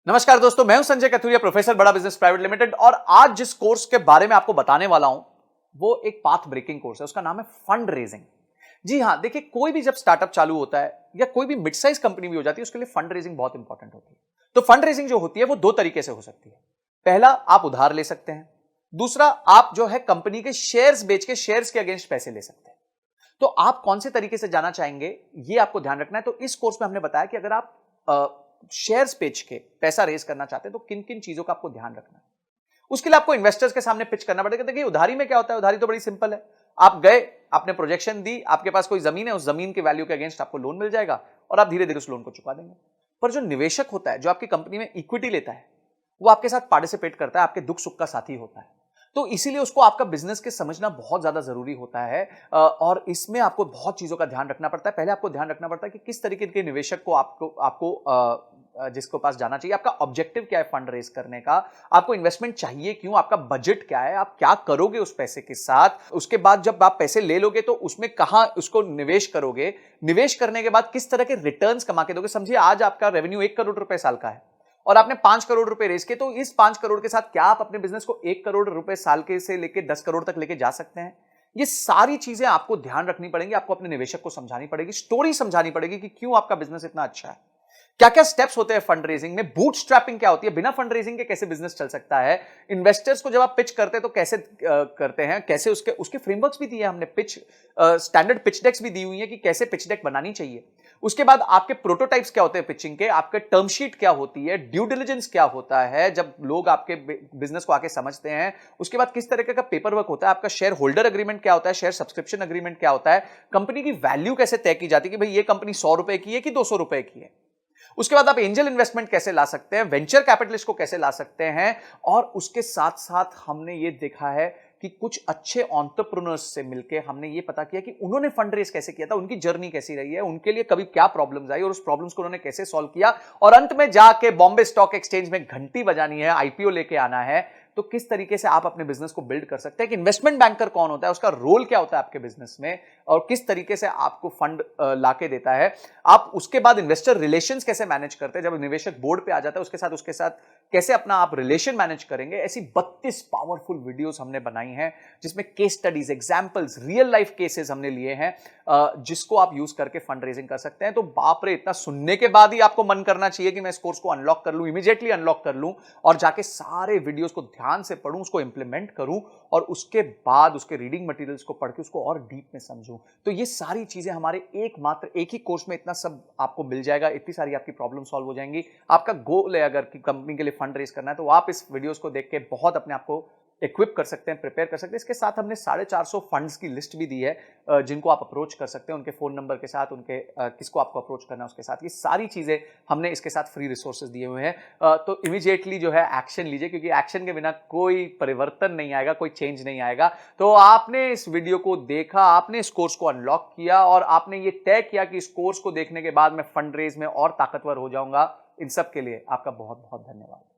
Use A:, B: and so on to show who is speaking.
A: नमस्कार दोस्तों, मैं हूं संजय कथुरिया, प्रोफेसर बड़ा बिजनेस प्राइवेट लिमिटेड। और आज जिस कोर्स के बारे में आपको बताने वाला हूं वो एक पाथ ब्रेकिंग कोर्स है। उसका नाम है फंड रेजिंग। जी हां, देखिए, कोई भी जब स्टार्टअप चालू होता है या कोई भी मिड साइज कंपनी भी हो जाती है, उसके लिए फंड रेजिंग बहुत इंपॉर्टेंट होती है। तो फंड रेजिंग जो होती है वो दो तरीके से हो सकती है। पहला, आप उधार ले सकते हैं। दूसरा, आप जो है कंपनी के शेयर्स बेच के शेयर्स के अगेंस्ट पैसे ले सकते हैं। तो आप कौन से तरीके से जाना चाहेंगे, ये आपको ध्यान रखना है। तो इस कोर्स में हमने बताया कि अगर आप शेयर्स बेच के पैसा रेज करना चाहते हैं तो किन किन चीजों का आपको ध्यान रखना है। उसके लिए आपको इन्वेस्टर्स के सामने पिच करना पड़ेगा। देखिए, उधारी में क्या होता है, उधारी तो बड़ी सिंपल है। आप गए, आपने प्रोजेक्शन दी, आपके पास कोई जमीन है, उस जमीन के वैल्यू के अगेंस्ट आपको लोन मिल जाएगा और आप धीरे धीरे उस लोन को चुका देंगे। पर जो निवेशक होता है, जो आपकी कंपनी में इक्विटी लेता है, वो आपके साथ पार्टिसिपेट करता है, आपके दुख सुख का साथी होता है। तो इसीलिए उसको आपका बिजनेस के समझना बहुत ज्यादा जरूरी होता है। और इसमें आपको बहुत चीजों का ध्यान रखना पड़ता है। पहले आपको ध्यान रखना पड़ता है कि किस तरीके के निवेशक को आपको आपको जिसके पास जाना चाहिए, आपका ऑब्जेक्टिव क्या है फंड रेज करने का, आपको इन्वेस्टमेंट चाहिए क्यों, आपका बजट क्या है, आप क्या करोगे उस पैसे के साथ। उसके बाद जब आप पैसे ले लोगे तो उसमें कहां उसको निवेश करोगे, निवेश करने के बाद किस तरह के रिटर्न्स कमा के दोगे। समझिए, आज आपका रेवेन्यू 1 करोड़ रुपए साल का है और आपने 5 करोड़ रुपए रेज किए, तो इस 5 करोड़ के साथ क्या आप अपने बिजनेस को 1 करोड़ रुपए साल के से लेकर 10 करोड़ तक लेके जा सकते हैं। ये सारी चीजें आपको ध्यान रखनी पड़ेंगी, आपको अपने निवेशक को समझानी पड़ेगी, स्टोरी समझानी पड़ेगी कि क्यों आपका बिजनेस इतना अच्छा है। क्या क्या स्टेप्स होते हैं फंड रेजिंग में, बूटस्ट्रैपिंग क्या होती है, बिना फंड रेजिंग के कैसे बिजनेस चल सकता है, इन्वेस्टर्स को जब आप पिच करते हैं तो कैसे करते हैं, कैसे उसके उसके फ्रेमवर्क्स भी दिए हैं हमने, पिच स्टैंडर्ड पिच डेक्स भी दी हुई है कि कैसे पिच डेक बनानी चाहिए। उसके बाद आपके प्रोटोटाइप्स क्या होते हैं पिचिंग के, आपके टर्म शीट क्या होती है, ड्यू डिलिजेंस क्या होता है जब लोग आपके बिजनेस को आके समझते हैं। उसके बाद किस तरीके का पेपर वर्क होता है, आपका शेयर होल्डर एग्रीमेंट क्या होता है, शेयर सब्सक्रिप्शन एग्रीमेंट क्या होता है, कंपनी की वैल्यू कैसे तय की जाती है कि भाई ये कंपनी 100 रुपए की है कि 200 रुपए की है। उसके बाद आप एंजल इन्वेस्टमेंट कैसे ला सकते हैं, वेंचर कैपिटलिस्ट को कैसे ला सकते हैं। और उसके साथ साथ हमने ये देखा है कि कुछ अच्छे एंटरप्रेन्योर्स से मिलकर हमने ये पता किया कि उन्होंने फंड रेज कैसे किया था, उनकी जर्नी कैसी रही है, उनके लिए कभी क्या प्रॉब्लम्स आई और उस प्रॉब्लम्स को उन्होंने कैसे सॉल्व किया। और अंत में जाके बॉम्बे स्टॉक एक्सचेंज में घंटी बजानी है, आईपीओ लेके आना है। तो किस तरीके से आप अपने बिजनेस को बिल्ड कर सकते हैं, कि इन्वेस्टमेंट बैंकर कौन होता है, उसका रोल क्या होता है आपके बिजनेस में, और किस तरीके से आपको फंड लाके देता है। आप उसके बाद इन्वेस्टर रिलेशंस कैसे मैनेज करते हैं, जब निवेशक बोर्ड पे आ जाता है उसके साथ कैसे अपना आप रिलेशन मैनेज करेंगे। ऐसी 32 पावरफुल वीडियोस हमने बनाई हैं जिसमें case studies, examples, real life cases हमने लिए हैं, जिसको आप यूज करके फंड रेजिंग कर सकते हैं। तो बाप रे, इतना सुनने के बाद ही आपको मन करना चाहिए कि मैं इस कोर्स को अनलॉक कर लूं, इमीडिएटली अनलॉक कर लूं और जाके सारे वीडियोस को ध्यान से पढूं, उसको इंप्लीमेंट करूं और उसके बाद उसके रीडिंग मटेरियल्स को पढ़ के उसको और डीप में समझूं। तो ये सारी चीजें हमारे एक ही कोर्स में इतना सब आपको मिल जाएगा, इतनी सारी आपकी प्रॉब्लम सॉल्व हो जाएंगी। आपका गोल है अगर कि कंपनी के लिए फंड रेज करना है, तो आप इस वीडियोस को देख के बहुत अपने आप को इक्विप कर सकते हैं, प्रिपेयर कर सकते हैं। इसके साथ हमने 450 फंड्स की लिस्ट भी दी है जिनको आप अप्रोच कर सकते हैं, उनके फोन नंबर के साथ, उनके किसको आपको अप्रोच करना है उसके साथ। ये सारी चीजें हमने इसके साथ फ्री रिसोर्सेज दिए हुए हैं। तो इमीडिएटली जो है एक्शन लीजिए, क्योंकि एक्शन के बिना कोई परिवर्तन नहीं आएगा, कोई चेंज नहीं आएगा। तो आपने इस वीडियो को देखा, आपने इस कोर्स को अनलॉक किया और आपने ये तय किया कि इस कोर्स को देखने के बाद मैं फंड रेज में और ताकतवर हो जाऊंगा। इन सब के लिए आपका बहुत बहुत धन्यवाद।